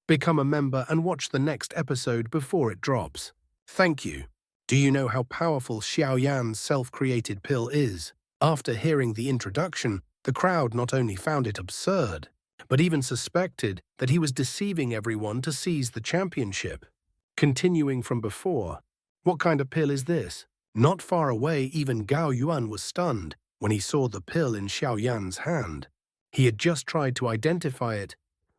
Become a member and watch the next episode before it drops. Thank you. Do you know how powerful Xiaoyan's self-created pill is? After hearing the introduction, the crowd not only found it absurd, but even suspected that he was deceiving everyone to seize the championship. Continuing from before, what kind of pill is this? Not far away, even Gao Yuan was stunned when he saw the pill in Xiaoyan's hand. He had just tried to identify it,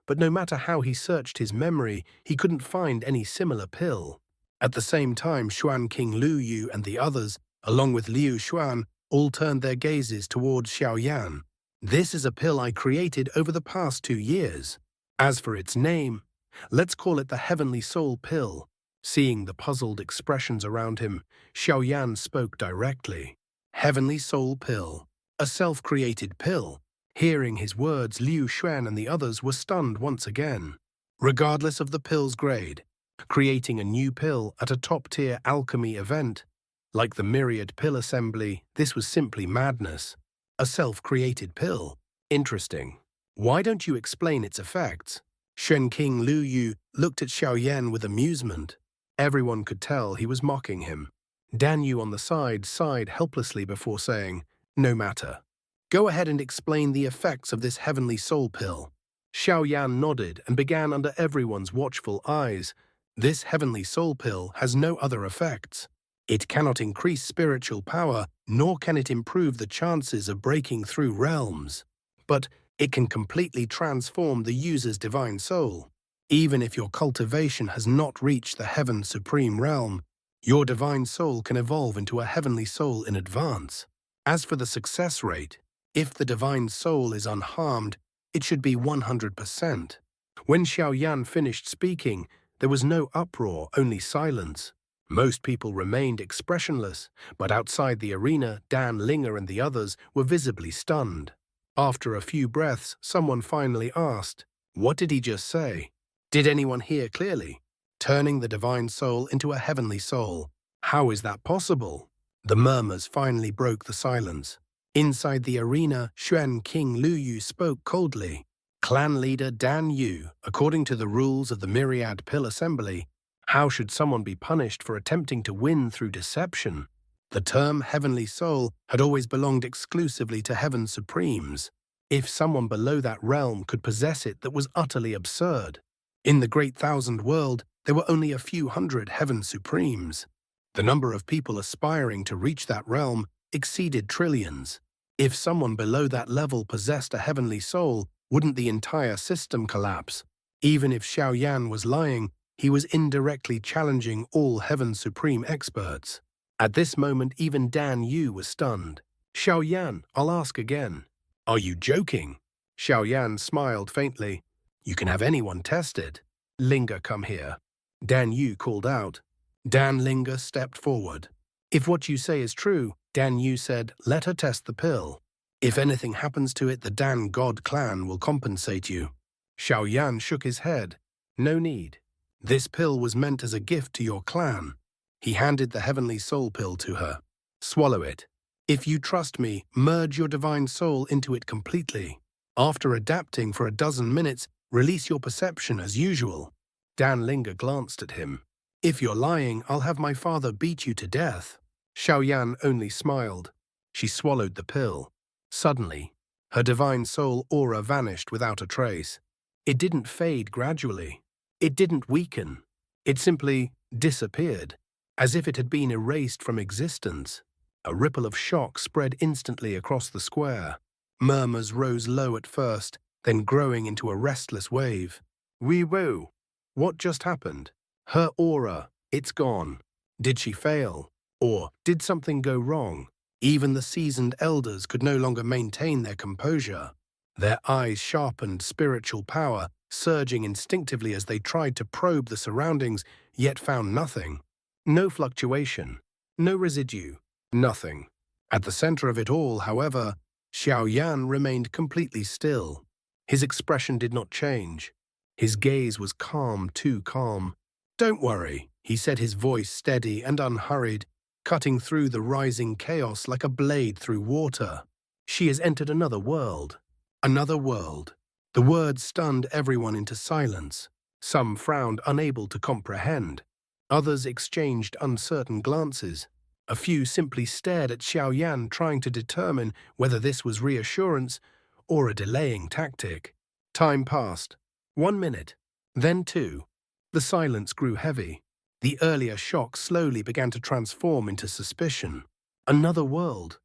but no matter how he searched his memory, he couldn't find any similar pill. At the same time, Xuan King Lu Yu and the others, along with Liu Xuan, all turned their gazes towards Xiaoyan. This is a pill I created over the past 2 years. As for its name, let's call it the Heavenly Soul Pill. Seeing the puzzled expressions around him, Xiaoyan spoke directly. Heavenly Soul Pill, a self-created pill. Hearing his words, Liu Xuan and the others were stunned once again. Regardless of the pill's grade, creating a new pill at a top-tier alchemy event, like the Myriad Pill Assembly, this was simply madness. A self-created pill. Interesting. Why don't you explain its effects? Shen King Lu Yu looked at Xiaoyan with amusement. Everyone could tell he was mocking him. Dan Yu on the side sighed helplessly before saying, "No matter. Go ahead and explain the effects of this Heavenly Soul Pill." Xiaoyan nodded and began under everyone's watchful eyes. This Heavenly Soul Pill has no other effects. It cannot increase spiritual power, nor can it improve the chances of breaking through realms. But it can completely transform the user's divine soul. Even if your cultivation has not reached the Heaven Supreme Realm, your divine soul can evolve into a heavenly soul in advance. As for the success rate, if the divine soul is unharmed, it should be 100%. When Xiaoyan finished speaking, there was no uproar, only silence. Most people remained expressionless, but outside the arena, Dan Linger and the others were visibly stunned. After a few breaths, someone finally asked, "What did he just say? Did anyone hear clearly? Turning the divine soul into a heavenly soul. How is that possible?" The murmurs finally broke the silence. Inside the arena, Xuan King Lu Yu spoke coldly. Clan leader Dan Yu, according to the rules of the Myriad Pill Assembly, how should someone be punished for attempting to win through deception? The term Heavenly Soul had always belonged exclusively to Heaven Supremes. If someone below that realm could possess it, that was utterly absurd. In the Great Thousand World, there were only a few hundred Heaven Supremes. The number of people aspiring to reach that realm exceeded trillions. If someone below that level possessed a heavenly soul, wouldn't the entire system collapse? Even if Xiaoyan was lying, he was indirectly challenging all Heaven Supreme experts. At this moment, even Dan Yu was stunned. "Xiaoyan, I'll ask again. Are you joking?" Xiaoyan smiled faintly. "You can have anyone test it. Linger, come here." Dan Yu called out. Dan Linger stepped forward. "If what you say is true," Dan Yu said, "let her test the pill. If anything happens to it, the Dan God clan will compensate you." Xiaoyan shook his head. "No need. This pill was meant as a gift to your clan." He handed the Heavenly Soul Pill to her. "Swallow it. If you trust me, merge your divine soul into it completely. After adapting for a dozen minutes, release your perception as usual." Dan Linger glanced at him. "If you're lying, I'll have my father beat you to death." Xiaoyan only smiled. She swallowed the pill. Suddenly, her divine soul aura vanished without a trace. It didn't fade gradually. It didn't weaken. It simply disappeared, as if it had been erased from existence. A ripple of shock spread instantly across the square. Murmurs rose low at first, then growing into a restless wave. "Wee woo! What just happened? Her aura, it's gone. Did she fail? Or did something go wrong?" Even the seasoned elders could no longer maintain their composure. Their eyes sharpened, spiritual power surging instinctively as they tried to probe the surroundings, yet found nothing. No fluctuation, no residue, nothing. At the center of it all, however, Xiaoyan remained completely still. His expression did not change. His gaze was calm, too calm. "Don't worry," he said, his voice steady and unhurried, cutting through the rising chaos like a blade through water. "She has entered another world. Another world." The words stunned everyone into silence. Some frowned, unable to comprehend. Others exchanged uncertain glances. A few simply stared at Xiaoyan, trying to determine whether this was reassurance or a delaying tactic. Time passed. 1 minute. Then 2. The silence grew heavy. The earlier shock slowly began to transform into suspicion. Another world.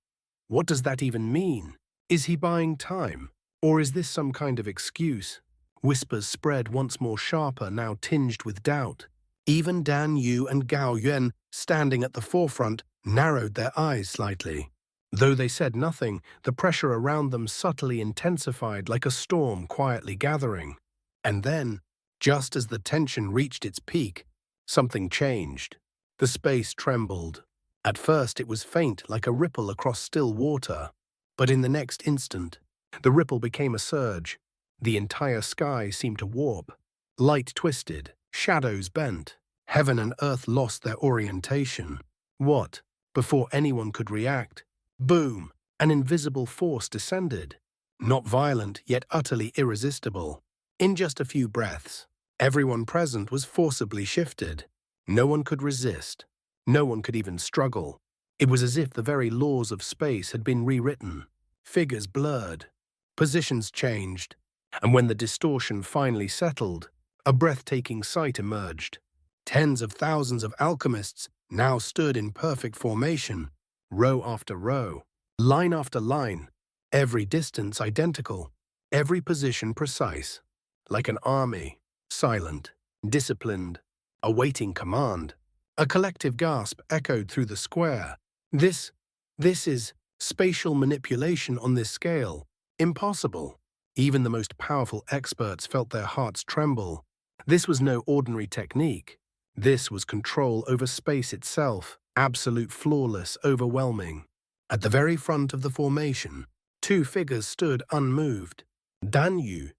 What does that even mean? Is he buying time? Or is this some kind of excuse? Whispers spread once more sharper, now tinged with doubt. Even Dan Yu and Gao Yuan, standing at the forefront, narrowed their eyes slightly. Though they said nothing, the pressure around them subtly intensified like a storm quietly gathering. And then, just as the tension reached its peak, something changed. The space trembled. At first it was faint, like a ripple across still water. But in the next instant, the ripple became a surge. The entire sky seemed to warp. Light twisted, shadows bent. Heaven and earth lost their orientation. What? Before anyone could react, boom! An invisible force descended. Not violent, yet utterly irresistible. In just a few breaths, everyone present was forcibly shifted. No one could resist. No one could even struggle. It was as if the very laws of space had been rewritten. Figures blurred. Positions changed. And when the distortion finally settled, a breathtaking sight emerged. Tens of thousands of alchemists now stood in perfect formation, row after row, line after line, every distance identical, every position precise. Like an army, silent, disciplined, awaiting command. A collective gasp echoed through the square. This is spatial manipulation on this scale. Impossible. Even the most powerful experts felt their hearts tremble. This was no ordinary technique. This was control over space itself, absolute, flawless, overwhelming. At the very front of the formation, 2 figures stood unmoved. Dan Yu,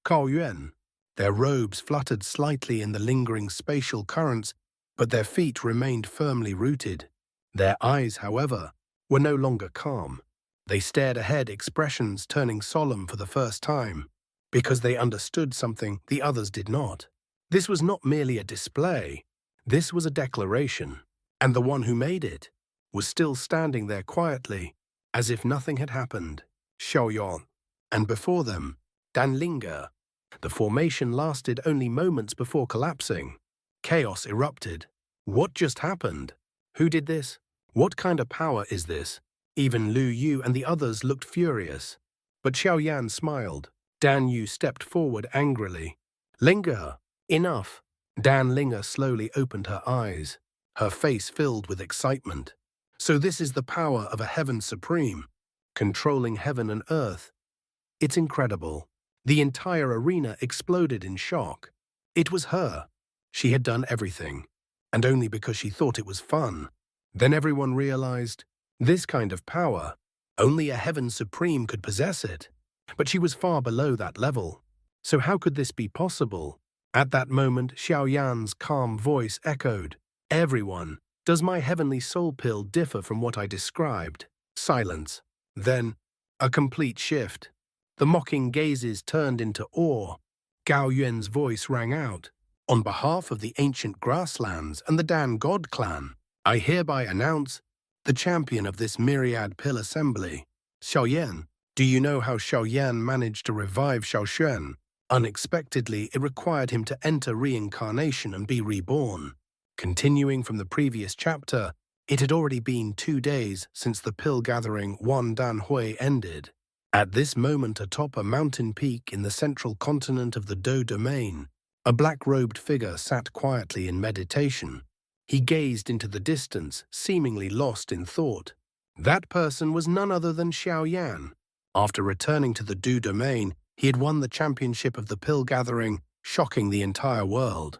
Kao Yuan. Their robes fluttered slightly in the lingering spatial currents, but their feet remained firmly rooted. Their eyes, however, were no longer calm. They stared ahead, expressions turning solemn for the first time, because they understood something the others did not. This was not merely a display. This was a declaration, and the one who made it was still standing there quietly, as if nothing had happened. Xiaoyan, and before them, Dan Linge. The formation lasted only moments before collapsing. Chaos erupted. What just happened? Who did this? What kind of power is this? Even Lu Yu and the others looked furious. But Xiaoyan smiled. Dan Yu stepped forward angrily. Linge, enough. Dan Linge slowly opened her eyes, her face filled with excitement. So this is the power of a heaven supreme, controlling heaven and earth. It's incredible. The entire arena exploded in shock. It was her. She had done everything, and only because she thought it was fun. Then everyone realized, this kind of power, only a heaven supreme could possess it. But she was far below that level. So how could this be possible? At that moment, Xiaoyan's calm voice echoed, "Everyone, does my heavenly soul pill differ from what I described?" Silence. Then, a complete shift. The mocking gazes turned into awe. Gao Yuan's voice rang out. On behalf of the ancient grasslands and the Dan God clan, I hereby announce the champion of this myriad pill assembly, Xiaoyan. Do you know how Xiaoyan managed to revive Xiaoshuan? Unexpectedly, it required him to enter reincarnation and be reborn. Continuing from the previous chapter, it had already been 2 days since the pill gathering Wan Dan Hui ended. At this moment, atop a mountain peak in the central continent of the Do domain, a black-robed figure sat quietly in meditation. He gazed into the distance, seemingly lost in thought. That person was none other than Xiaoyan. After returning to the Do domain, he had won the championship of the pill gathering, shocking the entire world.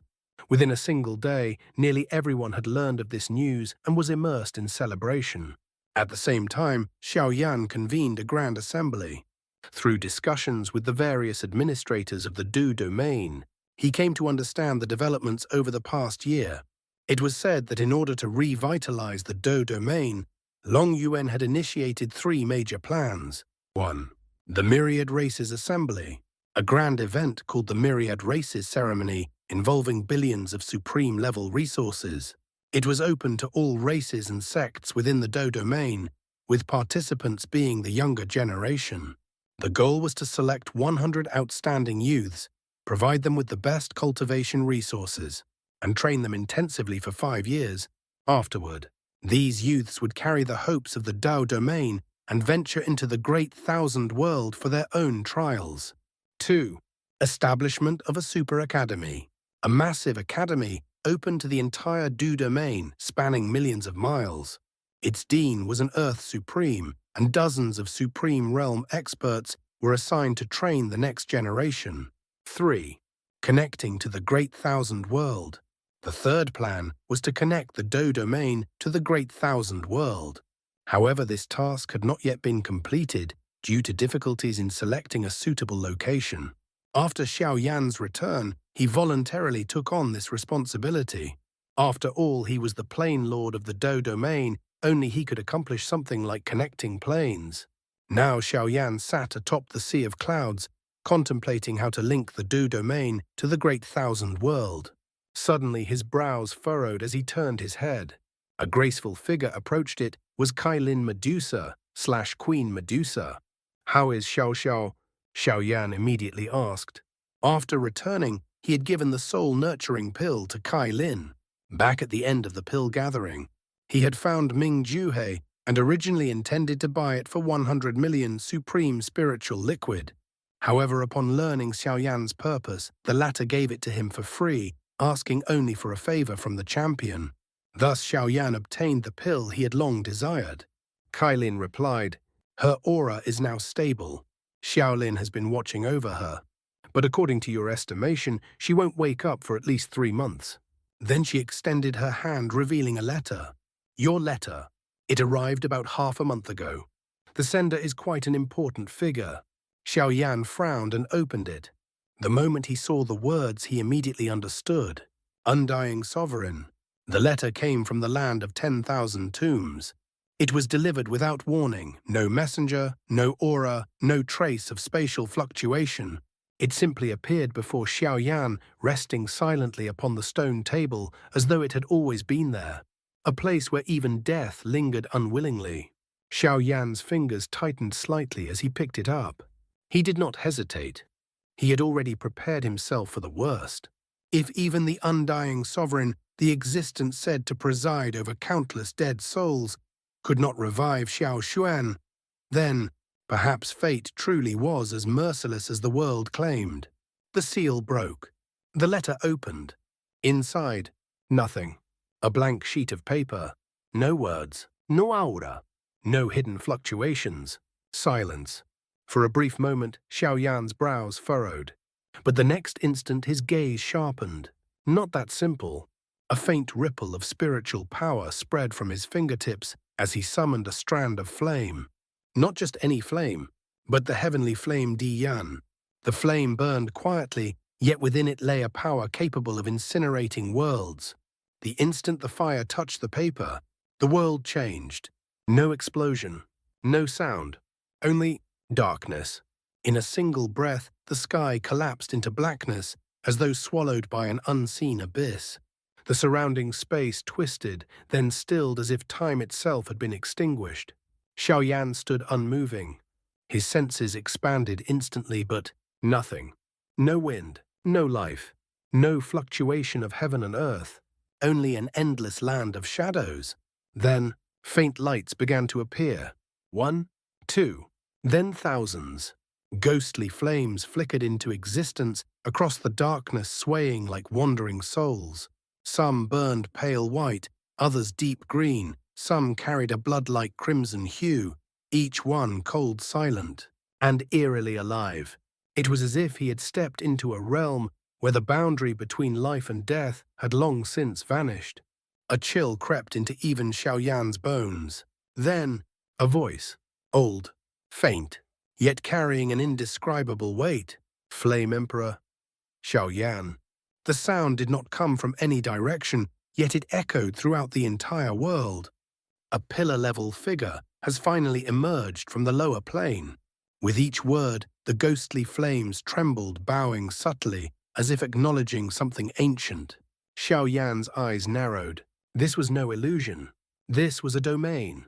Within a single day, nearly everyone had learned of this news and was immersed in celebration. At the same time, Xiaoyan convened a grand assembly. Through discussions with the various administrators of the Do domain, he came to understand the developments over the past year. It was said that in order to revitalize the Do domain, Long Yuan had initiated 3 major plans. 1. The Myriad Races Assembly, a grand event called the Myriad Races Ceremony, involving billions of supreme-level resources. It was open to all races and sects within the Do domain, with participants being the younger generation. The goal was to select 100 outstanding youths, provide them with the best cultivation resources, and train them intensively for 5 years. Afterward, these youths would carry the hopes of the Dao domain and venture into the Great Thousand World for their own trials. 2. Establishment of a super academy. A massive academy open to the entire Du domain, spanning millions of miles. Its dean was an Earth Supreme, and dozens of Supreme Realm experts were assigned to train the next generation. 3. Connecting to the Great Thousand World. The third plan was to connect the Do domain to the Great Thousand World. However, this task had not yet been completed due to difficulties in selecting a suitable location. After Xiaoyan's return, he voluntarily took on this responsibility. After all, he was the Plane Lord of the Do domain, only he could accomplish something like connecting planes. Now Xiaoyan sat atop the sea of clouds, contemplating how to link the Do domain to the Great Thousand World. Suddenly his brows furrowed as he turned his head. A graceful figure approached it was Kailin Medusa / Queen Medusa. "How is Xiao?" Xiaoyan immediately asked. After returning, he had given the soul-nurturing pill to Kailin. Back at the end of the pill gathering, he had found Ming Juhe and originally intended to buy it for 100 million supreme spiritual liquid. However, upon learning Xiaoyan's purpose, the latter gave it to him for free, asking only for a favor from the champion. Thus Xiaoyan obtained the pill he had long desired. Kailin replied, "Her aura is now stable. Xiaolin has been watching over her. But according to your estimation, she won't wake up for at least 3 months." Then she extended her hand, revealing a letter. "Your letter. It arrived about half a month ago. The sender is quite an important figure." Xiaoyan frowned and opened it. The moment he saw the words, he immediately understood. Undying Sovereign. The letter came from the land of 10,000 tombs. It was delivered without warning, no messenger, no aura, no trace of spatial fluctuation. It simply appeared before Xiaoyan, resting silently upon the stone table as though it had always been there, a place where even death lingered unwillingly. Xiaoyan's fingers tightened slightly as he picked it up. He did not hesitate. He had already prepared himself for the worst. If even the undying sovereign, the existence said to preside over countless dead souls, could not revive Xiao Xuan, then perhaps fate truly was as merciless as the world claimed. The seal broke. The letter opened. Inside, nothing. A blank sheet of paper. No words. No aura. No hidden fluctuations. Silence. For a brief moment, Xiaoyan's brows furrowed. But the next instant his gaze sharpened. Not that simple. A faint ripple of spiritual power spread from his fingertips as he summoned a strand of flame. Not just any flame, but the heavenly flame Diyan. The flame burned quietly, yet within it lay a power capable of incinerating worlds. The instant the fire touched the paper, the world changed. No explosion, no sound, only darkness. In a single breath, the sky collapsed into blackness, as though swallowed by an unseen abyss. The surrounding space twisted, then stilled as if time itself had been extinguished. Xiaoyan stood unmoving. His senses expanded instantly, but nothing. No wind, no life, no fluctuation of heaven and earth, only an endless land of shadows. Then, faint lights began to appear. 1, 2, then thousands. Ghostly flames flickered into existence across the darkness, swaying like wandering souls. Some burned pale white, others deep green, some carried a blood-like crimson hue, each one cold silent and eerily alive. It was as if he had stepped into a realm where the boundary between life and death had long since vanished. A chill crept into even Xiaoyan's bones. Then, a voice, old, faint, yet carrying an indescribable weight. "Flame Emperor." Xiaoyan. The sound did not come from any direction, yet it echoed throughout the entire world. A pillar-level figure has finally emerged from the lower plane. With each word, the ghostly flames trembled, bowing subtly, as if acknowledging something ancient. Xiao Yan's eyes narrowed. This was no illusion. This was a domain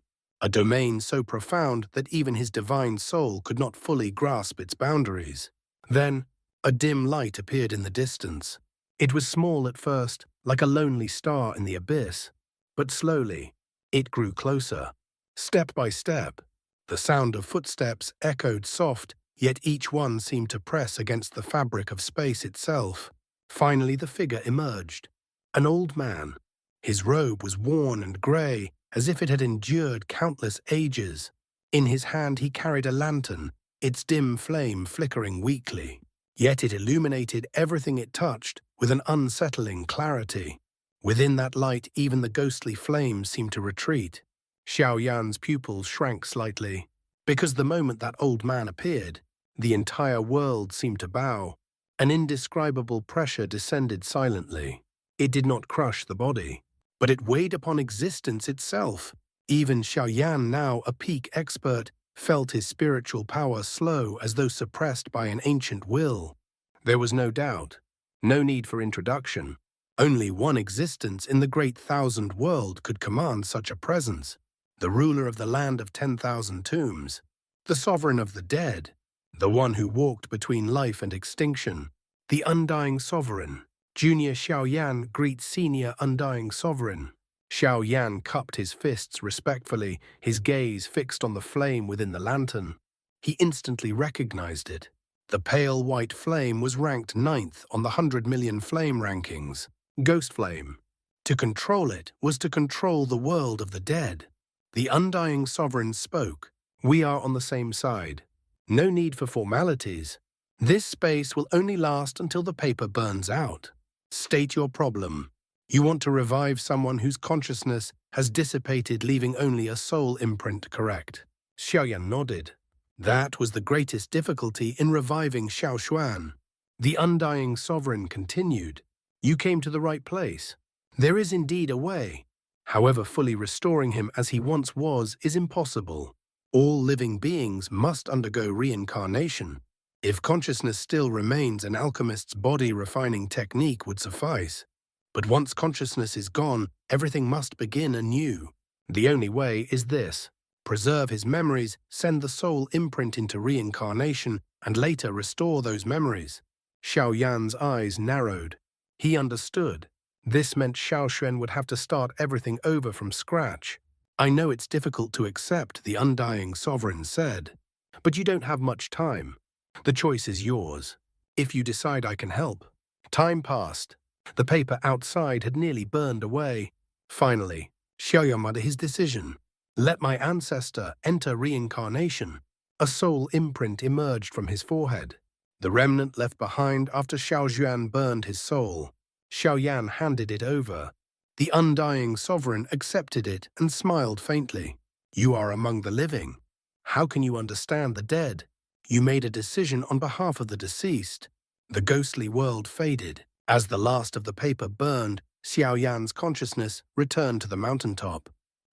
so profound that even his divine soul could not fully grasp its boundaries. Then, a dim light appeared in the distance. It was small at first, like a lonely star in the abyss, but slowly, it grew closer. Step by step, the sound of footsteps echoed soft, yet each one seemed to press against the fabric of space itself. Finally, the figure emerged. An old man. His robe was worn and grey, as if it had endured countless ages. In his hand he carried a lantern, its dim flame flickering weakly. Yet it illuminated everything it touched with an unsettling clarity. Within that light, even the ghostly flames seemed to retreat. Xiao Yan's pupils shrank slightly, because the moment that old man appeared, the entire world seemed to bow. An indescribable pressure descended silently. It did not crush the body, but it weighed upon existence itself. Even Xiao Yan, now a peak expert, felt his spiritual power slow as though suppressed by an ancient will. There was no doubt, no need for introduction. Only one existence in the great thousand world could command such a presence. The ruler of the land of 10,000 tombs, the sovereign of the dead, the one who walked between life and extinction, the undying sovereign. Junior Xiao Yan greets senior undying sovereign. Xiao Yan cupped his fists respectfully, his gaze fixed on the flame within the lantern. He instantly recognized it. The pale white flame was ranked 9th on the 100 million flame rankings. Ghost flame. To control it was to control the world of the dead. The undying sovereign spoke. We are on the same side. No need for formalities. This space will only last until the paper burns out. State your problem. You want to revive someone whose consciousness has dissipated, leaving only a soul imprint, correct? Xiaoyan nodded. That was the greatest difficulty in reviving Xiao Xuan. The undying sovereign continued. You came to the right place. There is indeed a way. However, fully restoring him as he once was is impossible. All living beings must undergo reincarnation. If consciousness still remains, an alchemist's body-refining technique would suffice. But once consciousness is gone, everything must begin anew. The only way is this. Preserve his memories, send the soul imprint into reincarnation, and later restore those memories. Xiao Yan's eyes narrowed. He understood. This meant Xiao Xuan would have to start everything over from scratch. I know it's difficult to accept, the undying sovereign said. But you don't have much time. The choice is yours. If you decide I can help. Time passed. The paper outside had nearly burned away. Finally, Xiaoyan made his decision. Let my ancestor enter reincarnation. A soul imprint emerged from his forehead. The remnant left behind after Xiao Zhuan burned his soul. Xiao Yan handed it over. The undying sovereign accepted it and smiled faintly. You are among the living. How can you understand the dead? You made a decision on behalf of the deceased. The ghostly world faded. As the last of the paper burned, Xiao Yan's consciousness returned to the mountaintop.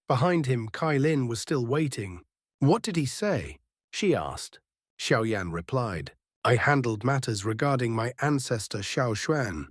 Behind him, Kai Lin was still waiting. What did he say? She asked. Xiao Yan replied. I handled matters regarding my ancestor Xiao Xuan.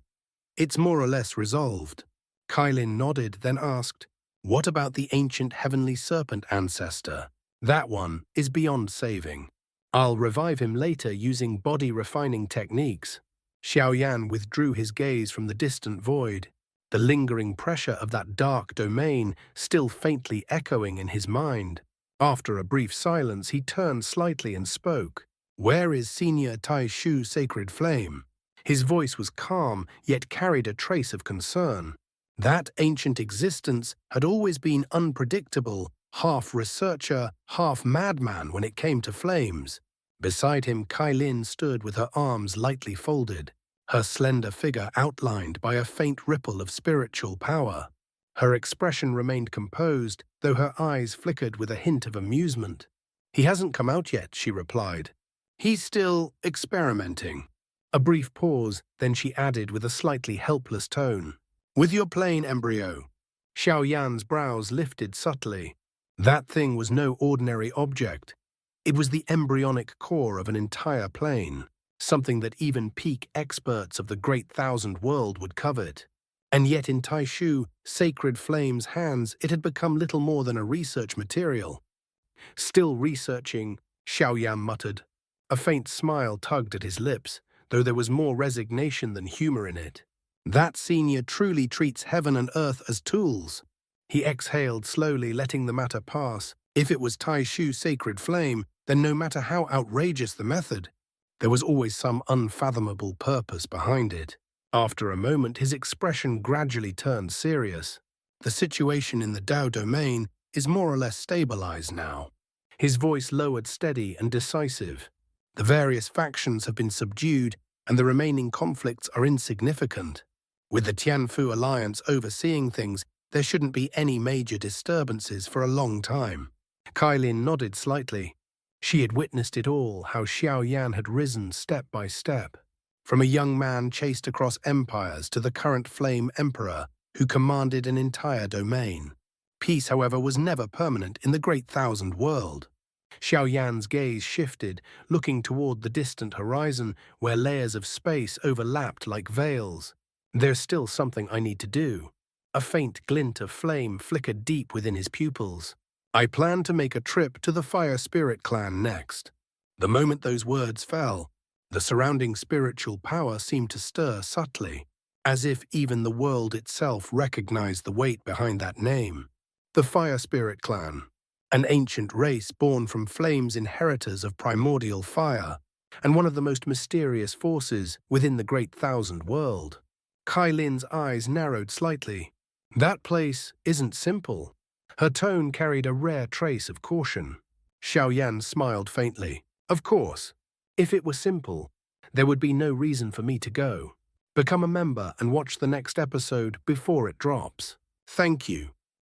It's more or less resolved. Kai Lin nodded, then asked, what about the ancient heavenly serpent ancestor? That one is beyond saving. I'll revive him later using body-refining techniques. Xiao Yan withdrew his gaze from the distant void, the lingering pressure of that dark domain still faintly echoing in his mind. After a brief silence, he turned slightly and spoke. Where is Senior Tai Shu Sacred Flame? His voice was calm, yet carried a trace of concern. That ancient existence had always been unpredictable, half researcher, half madman when it came to flames. Beside him, Kai Lin stood with her arms lightly folded, her slender figure outlined by a faint ripple of spiritual power. Her expression remained composed, though her eyes flickered with a hint of amusement. He hasn't come out yet, she replied. He's still experimenting. A brief pause, then she added with a slightly helpless tone. With your plane embryo. Xiao Yan's brows lifted subtly. That thing was no ordinary object. It was the embryonic core of an entire plane. something that even peak experts of the Great Thousand World would covet. And yet in Taishu, Sacred Flame's hands, it had become little more than a research material. Still researching, Xiaoyan muttered. A faint smile tugged at his lips, though there was more resignation than humor in it. That senior truly treats heaven and earth as tools. He exhaled slowly, letting the matter pass. If it was Taishu's Sacred Flame, then no matter how outrageous the method, there was always some unfathomable purpose behind it. After a moment, his expression gradually turned serious. The situation in the Dao domain is more or less stabilized now. His voice lowered, steady and decisive. The various factions have been subdued, and the remaining conflicts are insignificant. With the Tianfu alliance overseeing things, there shouldn't be any major disturbances for a long time. Kailin nodded slightly. She had witnessed it all, how Xiaoyan had risen step by step. From a young man chased across empires to the current Flame Emperor, who commanded an entire domain. Peace, however, was never permanent in the Great Thousand World. Xiaoyan's gaze shifted, looking toward the distant horizon where layers of space overlapped like veils. There's still something I need to do. A faint glint of flame flickered deep within his pupils. I plan to make a trip to the Fire Spirit clan next. The moment those words fell, the surrounding spiritual power seemed to stir subtly, as if even the world itself recognized the weight behind that name. The Fire Spirit clan, an ancient race born from Flame's inheritors of primordial fire, and one of the most mysterious forces within the Great Thousand World. Kailin's eyes narrowed slightly. That place isn't simple. Her tone carried a rare trace of caution. Xiaoyan smiled faintly. Of course, if it were simple, there would be no reason for me to go. Become a member and watch the next episode before it drops. Thank you.